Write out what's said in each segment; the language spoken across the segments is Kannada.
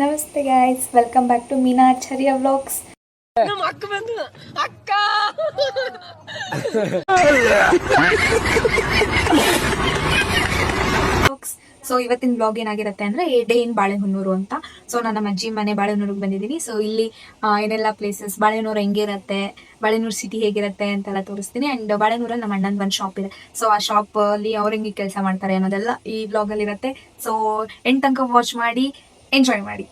ನಮಸ್ತೆ guys, welcome back to Meena Acharya vlogs. ನಮ್ಮ ಅಕ್ಕ ಬಂದು ಅಕ್ಕ ಸೊ ಇವತ್ತಿನ ಬ್ಲಾಗ್ ಏನಾಗಿರುತ್ತೆ ಅಂದ್ರೆ ಡೇ ಇನ್ ಬಾಳೆಹೊನ್ನೂರು ಅಂತ. ಸೊ ನಾನು ನಮ್ಮ ಅಜ್ಜಿ ಮನೆ ಬಾಳೆಹೊನ್ನೂರಿಗೆ ಬಂದಿದ್ದೀನಿ. ಸೊ ಇಲ್ಲಿ ಏನೆಲ್ಲ ಪ್ಲೇಸಸ್, ಬಾಳೆಹೊನ್ನೂರು ಹೆಂಗಿರುತ್ತೆ, ಬಾಳೆಹೊನ್ನೂರು ಸಿಟಿ ಹೇಗಿರುತ್ತೆ ಅಂತೆಲ್ಲ ತೋರಿಸ್ತೀನಿ. ಅಂಡ್ ಬಾಳೆಹೊನ್ನೂರಲ್ಲಿ ನಮ್ಮ ಅಣ್ಣನ ಒಂದು ಶಾಪ್ ಇದೆ. ಸೊ ಆ ಶಾಪ್ ಅಲ್ಲಿ ಅವ್ರು ಹೆಂಗೆ ಕೆಲಸ ಮಾಡ್ತಾರೆ ಅನ್ನೋದೆಲ್ಲ ಈ ಬ್ಲಾಗ್ ಅಲ್ಲಿ ಇರುತ್ತೆ. ಸೊ ಎಂಡ್ ತನಕ ವಾಚ್ ಮಾಡಿ, ಎಂಜಾಯ್ ಮಾಡಿ.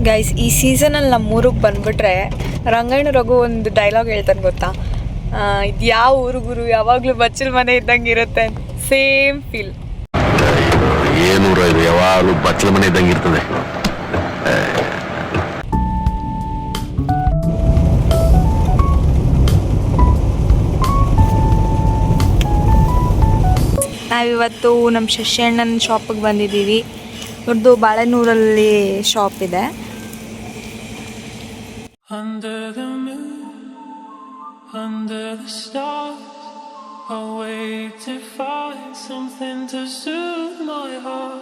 ಗೈಸ್, ಈ ಸೀಸನಲ್ಲಿ ನಮ್ಮ ಊರಿಗೆ ಬಂದ್ಬಿಟ್ರೆ ರಂಗಣ್ಣ ರಘು ಒಂದು ಡೈಲಾಗ್ ಹೇಳ್ತಾನೆ ಗೊತ್ತಾ, ಇದು ಯಾವ ಊರು ಗುರು, ಯಾವಾಗಲೂ ಬಚ್ಚಲ ಮನೆ ಇದ್ದಂಗೆ ಇರುತ್ತೆ. Same feel. ಏನೂರ ಇದು ಯಾವಾಗಲೂ ಬಚ್ಚಲ ಮನೆ ಇದ್ದಂಗೆ ಇರ್ತದೆ. ನಾವಿವತ್ತು ನಮ್ಮ ಶಶಿಯಣ್ಣನ ಶಾಪಿಗೆ ಬಂದಿದ್ದೀವಿ. ಅವ್ರದ್ದು ಬಾಳೆನೂರಲ್ಲಿ ಶಾಪ್ ಇದೆ. Under the stars, I wait to find something to soothe my heart.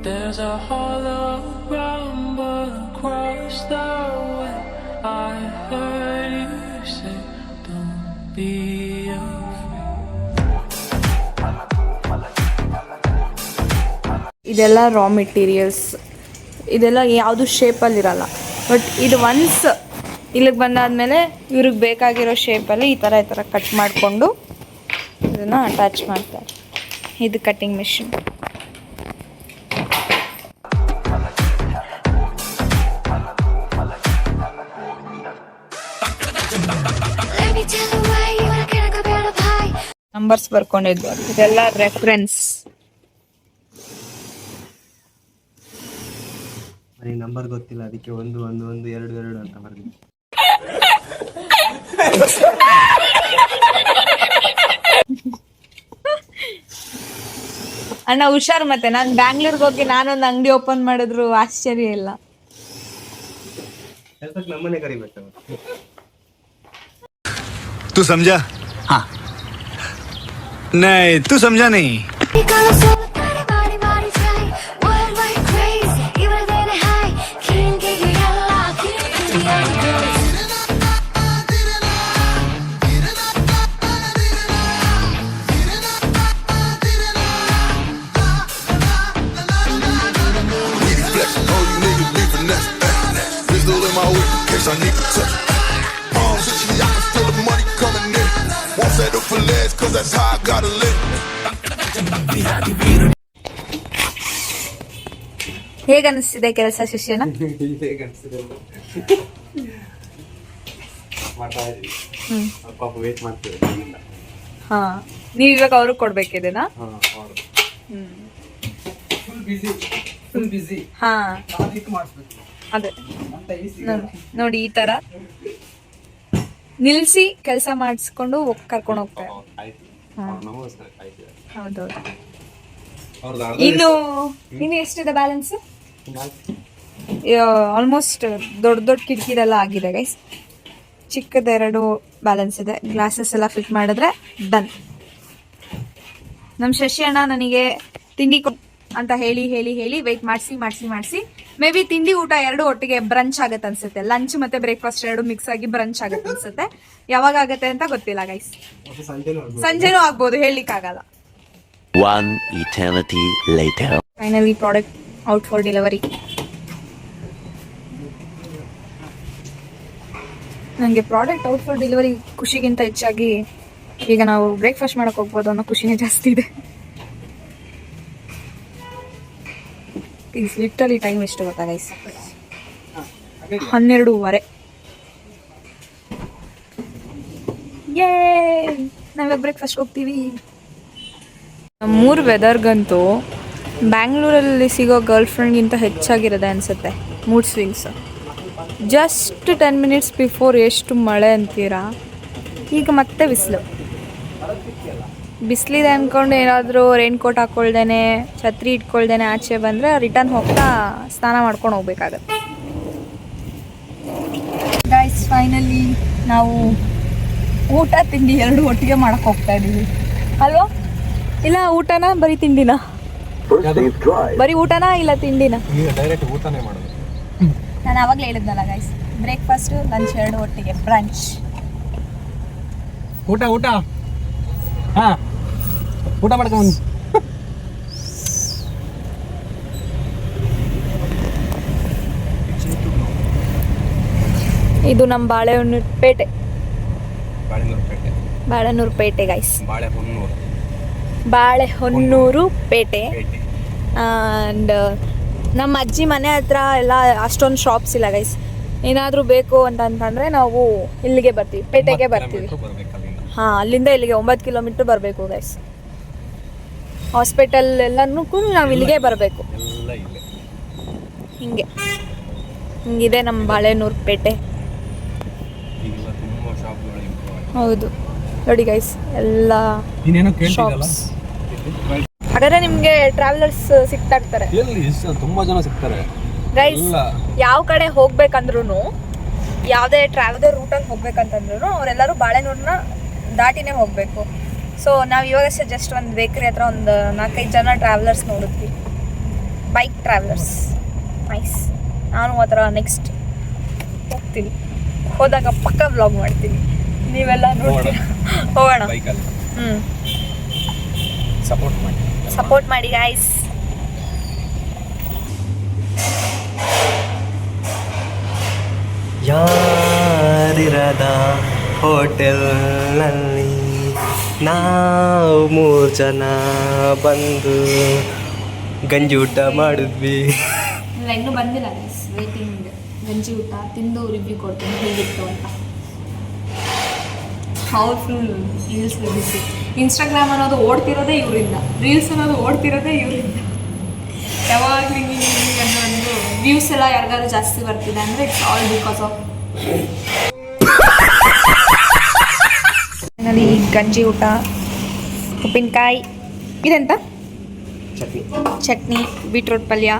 There's a hollow ground, but across the way I heard you say, don't be ಇದೆಲ್ಲ ರಾ ಮೆಟೀರಿಯಲ್ಸ್, ಇದೆಲ್ಲ ಯಾವುದು ಶೇಪಲ್ಲಿರಲ್ಲ. ಬಟ್ ಇದು ಒನ್ಸ್ ಇಲ್ಲಿಗೆ ಬಂದಾದಮೇಲೆ ಇವ್ರಿಗೆ ಬೇಕಾಗಿರೋ ಶೇಪಲ್ಲಿ ಈ ಥರ ಕಟ್ ಮಾಡಿಕೊಂಡು ಇದನ್ನು ಅಟ್ಯಾಚ್ ಮಾಡ್ತಾರೆ. ಇದು ಕಟ್ಟಿಂಗ್ ಮಿಷಿನ್. ನಂಬರ್ಸ್ ಬರ್ಕೊಂಡಿದ್ವು, ಇದೆಲ್ಲ ರೆಫರೆನ್ಸ್. ನಂಬರ್ ಗೊತ್ತಿಲ್ಲ, ಅದಕ್ಕೆ 1 1 1 2 2 ಅಂತ ಬರ್ತೀನಿ. ಅಣ್ಣ ಹುಷಾರ್, ಮತ್ತೆ ನಾನು ಬ್ಯಾಂಗ್ಳೂರ್ಗೆ ಹೋಗಿ ನಾನೊಂದು ಅಂಗಡಿ ಓಪನ್ ಮಾಡಿದ್ರು ಆಶ್ಚರ್ಯ ಇಲ್ಲ. ನಮ್ಮನೆ ಕರಿಬೇಕು. तू समझा? हाँ नहीं, तू समझा नहीं. I need to touch. She I can feel the money coming in. Won't settle for less, cause that's how I gotta live. ಹೇಗೆ ಅನಿಸ್ತಿದೆ ಕೆಲಸ ಶಿಷ್ಯನ? ಹಾ, ನೀವ್ ಇವಾಗ ಅವ್ರಿಗೆ ಕೊಡ್ಬೇಕಿದೆನಾ? ಹಾ, ಅದೇ ನೋಡಿ ಈ ತರ ನಿಲ್ಸಿ ಕೆಲಸ ಮಾಡಿಸ್ಕೊಂಡು ಕರ್ಕೊಂಡು ಹೋಗ್ತಾರೆ. ಹೌದೌದು. ಇನ್ನು ಎಷ್ಟಿದೆ ಬ್ಯಾಲೆನ್ಸ್? ಆಲ್ಮೋಸ್ಟ್ ದೊಡ್ಡ ಕಿಟಕಿದೆಲ್ಲ ಆಗಿದೆ ಗೈಸ್. ಚಿಕ್ಕದೆರಡು ಬ್ಯಾಲೆನ್ಸ್ ಇದೆ. ಗ್ಲಾಸಸ್ ಎಲ್ಲ ಫಿಟ್ ಮಾಡಿದ್ರೆ ಡನ್. ನಮ್ಮ ಶಶಿ ಅಣ್ಣ ನನಗೆ ತಿಂಡಿ ಅಂತ ಹೇಳಿ ವೆಯ್ಟ್ ಮಾಡಿಸಿ ಮೇ ಬಿ ತಿಂಡಿ ಊಟ ಎರಡು ಒಟ್ಟಿಗೆ ಬ್ರಂಚ್ ಆಗತ್ತೆ ಅನ್ಸುತ್ತೆ. ಲಂಚ್ ಮತ್ತೆ ಬ್ರೇಕ್ಫಾಸ್ಟ್ ಎರಡು ಮಿಕ್ಸ್ ಆಗಿ ಬ್ರಂಚ್ ಆಗತ್ತೆ ಅನ್ಸುತ್ತೆ. ಯಾವಾಗ ಆಗತ್ತೆ ಅಂತ ಗೊತ್ತಿಲ್ಲ ಗೈಸ್. ಸಂಜೆನೂ ಆಗ್ಬೋದು, ಹೇಳಲಿಕ್ಕಾಗಲ್ಲ. Finally product out for delivery. ನನಗೆ ಪ್ರಾಡಕ್ಟ್ ಔಟ್ ಫಾರ್ ಡೆಲಿವರಿ ಖುಷಿಗಿಂತ ಹೆಚ್ಚಾಗಿ ಈಗ ನಾವು ಬ್ರೇಕ್ಫಾಸ್ಟ್ ಮಾಡಕ್ ಹೋಗ್ಬೋದು ಅನ್ನೋ ಖುಷಿನೇ ಜಾಸ್ತಿ ಇದೆ. ಲಿಟ್ರಲಿ ಟೈಮ್ ಎಷ್ಟು ಗೊತ್ತಾ ಗೈಸ್? 12:30. ನಾವೇ ಬ್ರೇಕ್ಫಾಸ್ಟ್ ಹೋಗ್ತೀವಿ. ನಮ್ಮೂರು ವೆದರ್ಗಂತೂ ಬ್ಯಾಂಗ್ಳೂರಲ್ಲಿ ಸಿಗೋ ಗರ್ಲ್ ಫ್ರೆಂಡ್ಗಿಂತ ಹೆಚ್ಚಾಗಿರೋದೆ ಅನಿಸುತ್ತೆ mood swings. Just 10 minutes before ಎಷ್ಟು ಮಳೆ ಅಂತೀರಾ, ಈಗ ಮತ್ತೆ ಬಿಸಿಲಿದೆ ಅಂದ್ಕೊಂಡು ಏನಾದರೂ ರೈನ್ ಕೋಟ್ ಹಾಕ್ಕೊಳ್ದೇನೆ, ಛತ್ರಿ ಇಟ್ಕೊಳ್ದೇನೆ ಆಚೆ ಬಂದರೆ ರಿಟರ್ನ್ ಹೋಗ್ತಾ ಸ್ನಾನ ಮಾಡ್ಕೊಂಡು ಹೋಗ್ಬೇಕಾಗತ್ತೆ. ಗೈಸ್, ಫೈನಲಿ ನಾವು ಊಟ ತಿಂಡಿ ಎರಡು ಒಟ್ಟಿಗೆ ಮಾಡಕ್ಕೆ ಹೋಗ್ತಾ ಇದ್ದೀವಿ ಅಲ್ವಾ? ಇಲ್ಲ ಊಟನಾ ಬರೀ ತಿಂಡಿನ? ಬರೀ ಊಟನಾ ಇಲ್ಲ ತಿಂಡಿನ? ಈಗ ಡೈರೆಕ್ಟ್ ಊಟನೇ ಮಾಡೋದು. ನಾನು ಆವಾಗಲೇ ಹೇಳಿದ್ನಲ್ಲ ಗೈಸ್, ಬ್ರೇಕ್ಫಾಸ್ಟ್ ಲಂಚ್ ಎರಡು ಒಟ್ಟಿಗೆ ಬ್ರಂಚ್. ಊಟ ಹಾ ಊಟ ಮಾಡ್ಕೊಂಡು ಇದು ನಮ್ಮ ಬಾಳೆಹೊನ್ನೂರು ಪೇಟೆ ಗೈಸ್. ಬಾಳೆಹೊನ್ನೂರು ಪೇಟೆ. ಆ್ಯಂಡ್ ನಮ್ಮ ಅಜ್ಜಿ ಮನೆ ಹತ್ರ ಎಲ್ಲ ಅಷ್ಟೊಂದು ಶಾಪ್ಸ್ ಇಲ್ಲ ಗೈಸ್. ಏನಾದರೂ ಬೇಕು ಅಂತಂದರೆ ನಾವು ಇಲ್ಲಿಗೆ ಬರ್ತೀವಿ, ಪೇಟೆಗೆ ಬರ್ತೀವಿ. ಹಾಂ, ಅಲ್ಲಿಂದ ಇಲ್ಲಿಗೆ 9 ಕಿಲೋಮೀಟ್ರ್ ಬರಬೇಕು ಗೈಸ್. ಹಾಸ್ಪಿಟಲ್ ಎಲ್ಲನೂ ನಾವು ಇಲ್ಲಿಗೆ ಬರಬೇಕು. ಹಿಂಗಿದೆ ನಮ್ಮ ಬಾಳೆಹೊನ್ನೂರು ಪೇಟೆ. ಹೌದು ನೋಡಿ ಗೈಸ್, ಎಲ್ಲ ಶಾಪ್ಸ್. ಹಾಗಾದ್ರೆ ನಿಮಗೆ ಟ್ರಾವೆಲರ್ಸ್ ಸಿಗ್ತಾ ಇರ್ತಾರೆ ತುಂಬಾ ಜನ ಸಿಗ್ತಾರೆ ಗೈಸ್. ಯಾವ ಕಡೆ ಹೋಗ್ಬೇಕಂದ್ರೂ, ಯಾವುದೇ ರೂಟಲ್ಲಿ ಹೋಗ್ಬೇಕಂತಂದ್ರೂ ಅವರೆಲ್ಲರೂ ಬಾಳೆಹೊನ್ನೂರನ್ನ ದಾಟಿನೇ ಹೋಗಬೇಕು. ಸೊ ನಾವು ಇವಾಗಷ್ಟೇ ಜಸ್ಟ್ ಒಂದು ಬೇಕ್ರಿ ಹತ್ರ ಒಂದು 4-5 ಜನ ಟ್ರಾವೆಲರ್ಸ್ ನೋಡಿದ್ವಿ, ಬೈಕ್ ಟ್ರಾವೆಲರ್ಸ್. ನೈಸ್. ನಾನು ಆ ಥರ ನೆಕ್ಸ್ಟ್ ಹೋಗ್ತೀನಿ, ಹೋದಾಗ ಪಕ್ಕ ವ್ಲಾಗ್ ಮಾಡ್ತೀನಿ, ನೀವೆಲ್ಲ ನೋಡ್ತೀರಾ. ಹೋಗೋಣ. ಸಪೋರ್ಟ್ ಮಾಡಿ ಗಾಯ್ಸ್. ಯಾರಿರದ ಹೋಟೆಲ್ನಲ್ಲಿ ನಾವು 3 ಜನ ಬಂದು ಗಂಜಿ ಊಟ ಮಾಡಿದ್ವಿ. ಇಲ್ಲ, ಇನ್ನೂ ಬಂದಿಲ್ಲ ಗೈಸ್, ವೇಟಿಂಗ್. ಗಂಜಿ ಊಟ ತಿಂದು ರಿವ್ಯೂ ಕೊಡ್ತೀನಿ ಹೇಗಿತ್ತು ಅಂತ. ಪವರ್ಫುಲ್ ರೀಲ್ಸ್ ಬಿಸಿ. ಇನ್ಸ್ಟಾಗ್ರಾಮ್ ಅನ್ನೋದು ಓಡ್ತಿರೋದೇ ಇವರಿಂದ, ರೀಲ್ಸ್ ಅನ್ನೋದು ಓಡ್ತಿರೋದೇ ಇವರಿಂದ. ಯಾವಾಗಲೂ ಹಿಂಗೆ ಅನ್ನೋ ವ್ಯೂಸ್ ಎಲ್ಲ ಯಾರಿಗಾದ್ರು ಜಾಸ್ತಿ ಬರ್ತಿದೆ ಅಂದರೆ ಇಟ್ಸ್ ಆಲ್ ಬಿಕಾಸ್ ಆಫ್ ಈ ಗಂಜಿ ಊಟ, ಉಪ್ಪಿನಕಾಯಿ, ಇದೆಂತ ಚಟ್ನಿ, ಬೀಟ್ರೂಟ್ ಪಲ್ಯ,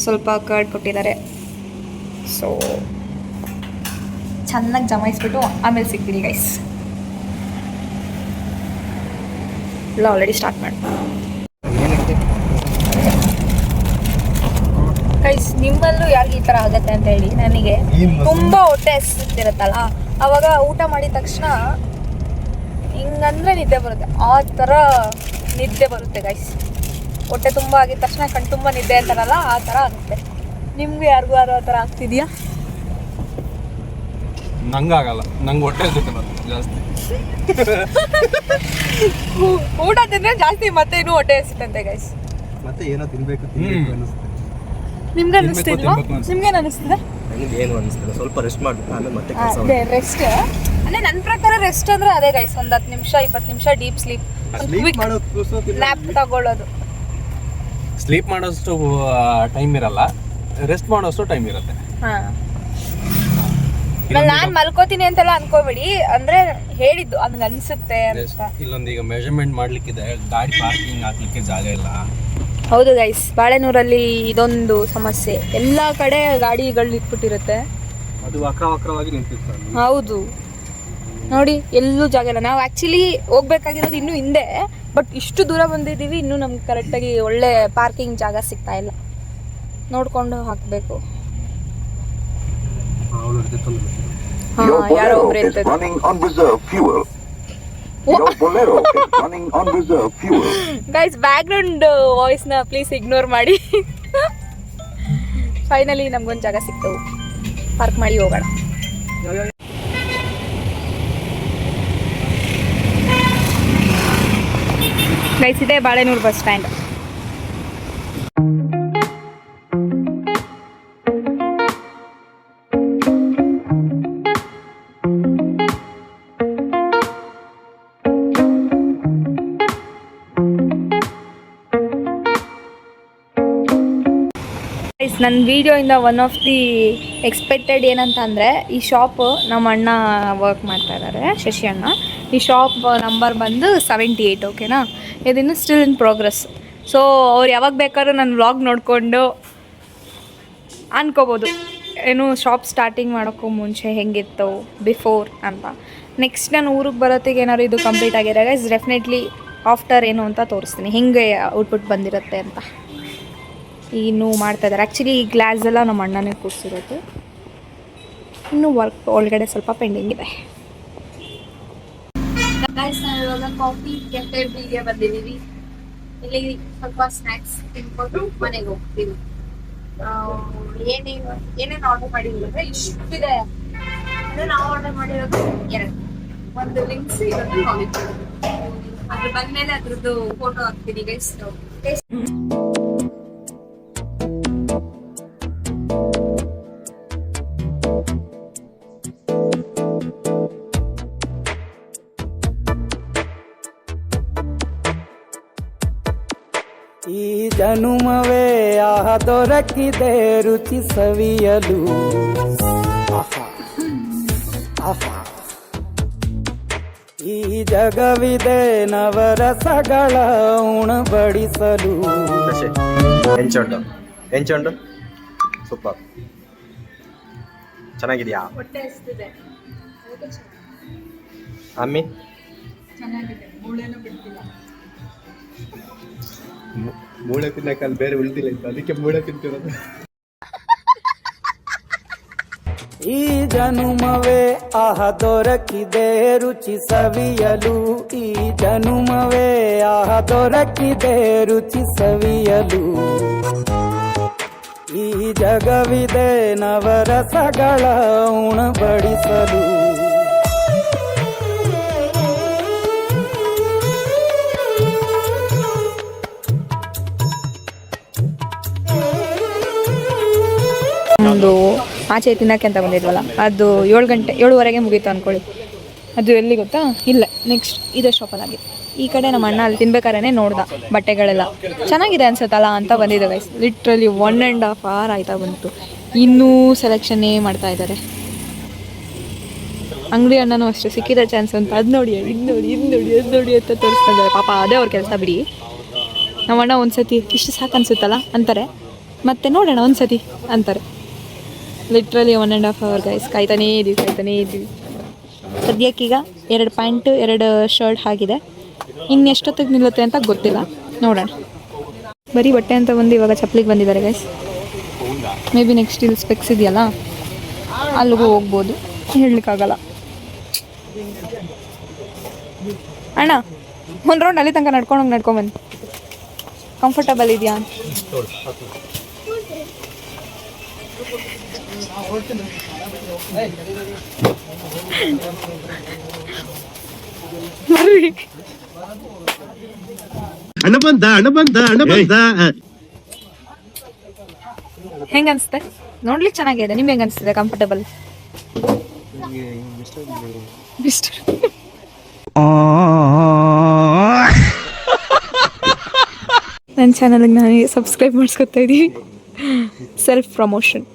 ಸ್ವಲ್ಪ ಕರ್ಡ್ ಕೊಟ್ಟಿದ್ದಾರೆ. ಸೊ ಚೆನ್ನಾಗಿ ಜಮಾಯಿಸ್ಬಿಟ್ಟು ಆಮೇಲೆ ಸಿಗ್ತೀನಿ ಗೈಸ್. ಇಲ್ಲ ಆಲ್ರೆಡಿ ಸ್ಟಾರ್ಟ್ ಮಾಡಿ ಗೈಸ್. ನಿಮ್ಮಲ್ಲೂ ಯಾರಿಗೆ ಈ ಥರ ಆಗುತ್ತೆ ಅಂತ ಹೇಳಿ. ನನಗೆ ತುಂಬ ಹೊಟ್ಟೆ ಹಸಿತಿರುತ್ತಲ್ಲ, ಆವಾಗ ಊಟ ಮಾಡಿದ ತಕ್ಷಣ ಹಿಂಗಂದ್ರೆ ನಿದ್ದೆ ಬರುತ್ತೆ. ಆ ಥರ ನಿದ್ದೆ ಬರುತ್ತೆ ಗೈಸ್. ಹೊಟ್ಟೆ ತುಂಬ ಆಗಿದ ತಕ್ಷಣ ಕಣ್ ತುಂಬ ನಿದ್ದೆ ಅಂತಾರಲ್ಲ, ಆ ಥರ ಆಗುತ್ತೆ. ನಿಮ್ಗೆ ಯಾರಿಗೂ ಆ ಥರ ಆಗ್ತಿದೆಯಾ? ನಂಗಾಗಲ್ಲ, ನಂಗೆ ಹೊಟ್ಟೆ ಜಾಸ್ತಿ. ಊಟ ತಿಂದ್ರೆ ಜಾಸ್ತಿ ಮತ್ತೆ ಇನ್ನೂ ಹೊಟ್ಟೆ ಹಸಿತಂತೆ ಗೈಸ್. ಮತ್ತೆ ಏನೋ ತಿನ್ಬೇಕು ಅನಿಸುತ್ತೆ. ನಿಮ್ಗೆ ಅನಿಸ್ತಿಲ್ವಾ? ನಿಮ್ಗೇನು ಅನಿಸ್ತದೆ? ಏನು ಅನಿಸ್ತದೆ, ಸ್ವಲ್ಪ ರೆಸ್ಟ್ ಮಾಡ್ಬೇಕು, ಆಮೇಲೆ ಮತ್ತೆ ಅದೇ ರೆಸ್ಟ್. ಅಂದರೆ ನನ್ನ ಪ್ರಕಾರ ರೆಸ್ಟ್ ಅಂದರೆ ಅದೇ ಗೈಸ್, ಒಂದು 10 ನಿಮಿಷ 20 ನಿಮಿಷ ಡೀಪ್ ಸ್ಲೀಪ್, ನ್ಯಾಪ್ ತಗೊಳ್ಳೋದು. ಸ್ಲೀಪ್ ಮಾಡೋಷ್ಟು ಟೈಮ್ ಇರಲ್ಲ, ರೆಸ್ಟ್ ಮಾಡೋಷ್ಟು ಟೈಮ್ ಇರುತ್ತೆ. ಹಾಂ, ನಾನು ಮಲ್ಕೋತೀನಿ ಅಂತೆಲ್ಲ ಅನ್ಕೋಬೇಡಿ, ಅಂದ್ರೆ ಹೇಳಿದ್ದು ಹಂಗೆ ಅನ್ಸುತ್ತೆ ಅಂತ. ಇಲ್ಲೊಂದು ಈಗ ಮೆಜರ್ಮೆಂಟ್ ಮಾಡ್ಲಿಕ್ಕಿದೆ, ಗಾಡಿ ಪಾರ್ಕಿಂಗ್ ಹಾಕ್ಲಿಕ್ಕೆ ಜಾಗ ಇಲ್ಲ. ಹೌದು ಗೈಸ್, ಬಾಳೆಹೊನ್ನೂರಲ್ಲಿ ಇದೊಂದು ಸಮಸ್ಯೆ. ಎಲ್ಲ ಕಡೆ ಗಾಡಿಗಳು ಇಟ್ಬಿಟ್ಟಿರುತ್ತೆ, ಅದು ವಕ್ರವಾಗಿ ನಿಂತಿರ್ತಾರೆ. ಹೌದು ನೋಡಿ, ಎಲ್ಲೂ ಜಾಗ ಇಲ್ಲ. ನಾವು ಆ್ಯಕ್ಚುಲಿ ಹೋಗ್ಬೇಕಾಗಿರೋದು ಇನ್ನೂ ಹಿಂದೆ, ಬಟ್ ಇಷ್ಟು ದೂರ ಬಂದಿದ್ದೀವಿ, ಇನ್ನೂ ನಮ್ಗೆ ಕರೆಕ್ಟಾಗಿ ಒಳ್ಳೆ ಪಾರ್ಕಿಂಗ್ ಜಾಗ ಸಿಗ್ತಾ ಇಲ್ಲ. ನೋಡಿಕೊಂಡು ಹಾಕಬೇಕು. ಯಾರೋ ಒಬ್ರು ಗೈಸ್, ಬ್ಯಾಕ್ಗ್ರೌಂಡ್ ವಾಯ್ಸ್ನ ಪ್ಲೀಸ್ ಇಗ್ನೋರ್ ಮಾಡಿ. ಫೈನಲಿ ನಮ್ಗೊಂದು ಜಾಗ ಸಿಕ್ತವು, ಪಾರ್ಕ್ ಮಾಡಿ ಹೋಗೋಣ. ಗೈಸ್, ಇದೆ ಬಾಳೆಹೊನ್ನೂರು ಬಸ್ ಸ್ಟ್ಯಾಂಡ್. ನನ್ನ ವಿಡಿಯೋಯಿಂದ ಒನ್ ಆಫ್ ದಿ ಎಕ್ಸ್ಪೆಕ್ಟೆಡ್ ಏನಂತ ಅಂದರೆ, ಈ ಶಾಪು ನಮ್ಮ ಅಣ್ಣ ವರ್ಕ್ ಮಾಡ್ತಾ ಇದ್ದಾರೆ, ಶಶಿ ಅಣ್ಣ. ಈ ಶಾಪ್ ನಂಬರ್ ಬಂದು 78, ಓಕೆನಾ? ಇದನ್ನು ಸ್ಟಿಲ್ ಇನ್ ಪ್ರೋಗ್ರೆಸ್. ಸೊ ಅವ್ರು ಯಾವಾಗ ಬೇಕಾದ್ರೂ ನನ್ನ ವ್ಲಾಗ್ ನೋಡಿಕೊಂಡು ಅನ್ಕೋಬೋದು, ಏನು ಶಾಪ್ ಸ್ಟಾರ್ಟಿಂಗ್ ಮಾಡೋಕ್ಕೂ ಮುಂಚೆ ಹೆಂಗಿತ್ತು ಬಿಫೋರ್ ಅಂತ. ನೆಕ್ಸ್ಟ್ ನಾನು ಊರಿಗೆ ಬರೋತ್ತಿಗೆ ಏನಾದ್ರು ಇದು ಕಂಪ್ಲೀಟ್ ಆಗಿರೋ ಗೈಸ್ ಡೆಫಿನೆಟ್ಲಿ ಆಫ್ಟರ್ ಏನು ಅಂತ ತೋರಿಸ್ತೀನಿ, ಹೆಂಗೆ ಔಟ್ಪುಟ್ ಬಂದಿರುತ್ತೆ ಅಂತ. ಇನ್ನೂ ಮಾಡ್ತಾ ಇದ್ದಾರೆ. ಆ್ಯಕ್ಚುಲಿ ಈ ಗ್ಲಾಸ್ ಎಲ್ಲ ನಮ್ಮ ಅಣ್ಣನೇ ಕೂರಿಸಿರೋದು. ಇನ್ನೂ ವರ್ಕ್ ಒಳಗಡೆ ಸ್ವಲ್ಪ ಪೆಂಡಿಂಗ್ ಇದೆ. ನಾವು ಇವಾಗ ಕಾಫಿ ಕೆಫೆ ಟೀಗೆ ಬಂದಿದ್ದೀವಿ. ಇಲ್ಲಿ ಸ್ವಲ್ಪ ಸ್ನ್ಯಾಕ್ಸ್ ತಿನ್ಕೊಂಡು ಮನೆಗೆ ಹೋಗ್ತೀವಿ. ಏನೇನು ಆರ್ಡರ್ ಮಾಡಿದ್ವಿ ಅಂದ್ರೆ ಇಷ್ಟಿದೆ. ನಾವು ಆರ್ಡರ್ ಮಾಡಿರೋದು 2, ಒಂದು ಲಿಂಕ್ಸ್, ಇನ್ನೊಂದು ಕಾಮಿಕ್. ಅದ್ರ ಬಂದ್ಮೇಲೆ ಅದ್ರದ್ದು ಫೋಟೋ ಹಾಕ್ತೀನಿ ಗೈಸ್. ಈ ಜನುಮವೇ ದೊರಕಿದೆ ರುಚಿ ಸವಿಯಲು. ಆಹಾ ಆಹಾ. ಈ ಜಗವಿದೆ ನವರಸಗಳ ಉಣಬಡಿಸಲು. ಎಂಚುಂಟು ಸೂಪರ್. ಚೆನ್ನಾಗಿದ್ಯಾ ಹೊಟ್ಟೆ ಹಸ್ತಿದೆ. ಅಮ್ಮಿ? ಚೆನ್ನಾಗಿದೆ, ಮೂಳೆನೂ ಬಿಡ್ತಿಲ್ಲ. ಮೂಳೆ ತಿನ್ನಕ್ಕಲ್ಲಿ ಬೇರೆ ಉಳಿದಿಲ್ಲ ಇತ್ತು, ಅದಕ್ಕೆ ಮೂಳೆ ತಿಂತಿರೋದು. ಈ ಜನುಮವೇ ದೊರಕಿದೆ ರುಚಿ ಸವಿಯಲು. ಈ ಜನುಮವೇ ದೊರಕಿದೆ ರುಚಿ ಸವಿಯಲು. ಈ ಜಗವಿದೆ ನವರಸಗಳ ಉಣಬಡಿಸಲು. ಒಂದು ಆಚೆ ತಿನ್ನಕ್ಕೆ ಅಂತ ಬಂದಿದ್ವಲ್ಲ, ಅದು 7:30 ಮುಗೀತು ಅಂದ್ಕೊಳ್ಳಿ. ಅದು ಎಲ್ಲಿ ಗೊತ್ತಾ, ಇಲ್ಲ ನೆಕ್ಸ್ಟ್ ಇದೇ ಶಾಪಲ್ಲಾಗಿದೆ. ಈ ಕಡೆ ನಮ್ಮ ಅಣ್ಣ ಅಲ್ಲಿ ತಿನ್ಬೇಕಾದ್ರೆ ನೋಡ್ದ ಬಟ್ಟೆಗಳೆಲ್ಲ ಚೆನ್ನಾಗಿದೆ ಅನ್ಸುತ್ತಲ್ಲ ಅಂತ ಬಂದಿದ್ದೆ ಗೈಸ್. ಲಿಟ್ರಲಿ 1.5 hour ಆಯ್ತಾ ಬಂತು. ಇನ್ನೂ ಸೆಲೆಕ್ಷನ್ನೇ ಮಾಡ್ತಾ ಇದ್ದಾರೆ. ಅಂಗಡಿ ಅಣ್ಣನೂ ಅಷ್ಟೇ, ಸಿಕ್ಕಿದ ಚಾನ್ಸ್ ಅಂತ ಅದು ನೋಡಿ ಇದು ನೋಡಿ ಇದು ನೋಡಿ ಅದು ನೋಡಿ ಅಂತ ತೋರಿಸ್ತಾ ಇದ್ದಾರೆ. ಪಾಪ ಅದೇ ಅವ್ರ ಕೆಲಸ ಬಿಡಿ. ನಮ್ಮ ಅಣ್ಣ ಒಂದ್ಸತಿ ಇಷ್ಟು ಸಾಕು ಅನ್ಸುತ್ತಲ್ಲ ಅಂತಾರೆ, ಮತ್ತೆ ನೋಡೋಣ ಒಂದ್ಸತಿ ಅಂತಾರೆ. Literally 1.5 hour guys. ಕಾಯ್ತಾನೇ ಇದ್ದೀವಿ. ಸದ್ಯಕ್ಕೀಗ 2 ಪ್ಯಾಂಟ್ 2 ಶರ್ಟ್ ಆಗಿದೆ. ಇನ್ನೆಷ್ಟೊತ್ತಿಗೆ ನಿಲ್ಲುತ್ತೆ ಅಂತ ಗೊತ್ತಿಲ್ಲ, ನೋಡೋಣ. ಬರೀ ಬಟ್ಟೆ ಅಂತ ಬಂದು ಇವಾಗ ಚಪ್ಪಲಿಗೆ ಬಂದಿದ್ದಾರೆ ಗೈಸ್. ಮೇ ಬಿ ನೆಕ್ಸ್ಟ್ ಇಲ್ಲಿ ಸ್ಪೆಕ್ಸ್ ಇದೆಯಲ್ಲ, ಅಲ್ಲಿಗೂ ಹೋಗ್ಬೋದು, ಹೇಳಲಿಕ್ಕಾಗಲ್ಲ. ಅಣ್ಣ ಒಂದು ರೌಂಡ್ ಅಲ್ಲಿ ತನಕ ನಡ್ಕೊಂಬಂದು ಕಂಫರ್ಟಬಲ್ ಇದೆಯಾ ಅಂತ. ಹಣ ಬಂದ. ಹೆಂಗ ಅನ್ಸುತ್ತೆ? ನೋಡ್ಲಿಕ್ಕೆ ಚೆನ್ನಾಗಿದೆ. ನಿಮ್ಗೆ ಹೆಂಗ ಅನ್ಸುತ್ತೆ? ಕಂಫರ್ಟಬಲ್? ನನ್ನ ಚಾನಲ್ಗೆ ನಾನು ಸಬ್ಸ್ಕ್ರೈಬ್ ಮಾಡಿಸ್ಕೊತಾ ಇದ್ದೀವಿ. Self promotion.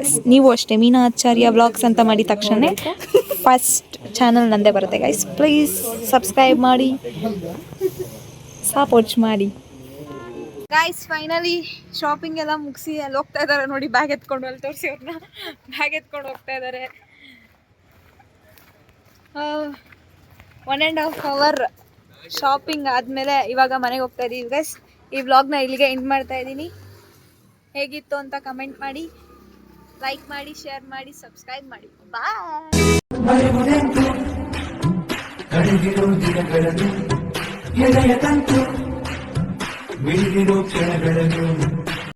ಎಸ್, ನೀವು ಅಷ್ಟೇ ಮೀನಾ ಆಚಾರ್ಯ ವ್ಲಾಗ್ಸ್ ಅಂತ ಮಾಡಿದ ತಕ್ಷಣ ಫಸ್ಟ್ ಚಾನಲ್ ನಂದೇ ಬರುತ್ತೆ ಗೈಸ್. ಪ್ಲೀಸ್ ಸಬ್ಸ್ಕ್ರೈಬ್ ಮಾಡಿ, ಸಪೋರ್ಟ್ ಮಾಡಿ ಗೈಸ್. ಫೈನಲಿ ಶಾಪಿಂಗ್ ಎಲ್ಲ ಮುಗಿಸಿ ಅಲ್ಲಿ ಹೋಗ್ತಾ ಇದ್ದಾರೆ ನೋಡಿ. ಬ್ಯಾಗ್ ಎತ್ಕೊಂಡು ಅಲ್ಲಿ ತೋರಿಸಿ ಅವ್ರನ್ನ. ಬ್ಯಾಗ್ ಎತ್ಕೊಂಡು ಹೋಗ್ತಾ ಇದ್ದಾರೆ. 1.5 hour ಶಾಪಿಂಗ್ ಆದಮೇಲೆ ಇವಾಗ ಮನೆಗೆ ಹೋಗ್ತಾ ಇದ್ದೀವಿ ಗೈಸ್. ಈ ವ್ಲಾಗ್ನ ಇಲ್ಲಿಗೆ ಎಂಡ್ ಮಾಡ್ತಾ ಇದ್ದೀನಿ. ಹೇಗಿತ್ತು ಅಂತ ಕಮೆಂಟ್ ಮಾಡಿ, ಲೈಕ್ ಮಾಡಿ, ಶೇರ್ ಮಾಡಿ, ಸಬ್ಸ್ಕ್ರೈಬ್ ಮಾಡಿ. ಬಾಯ್.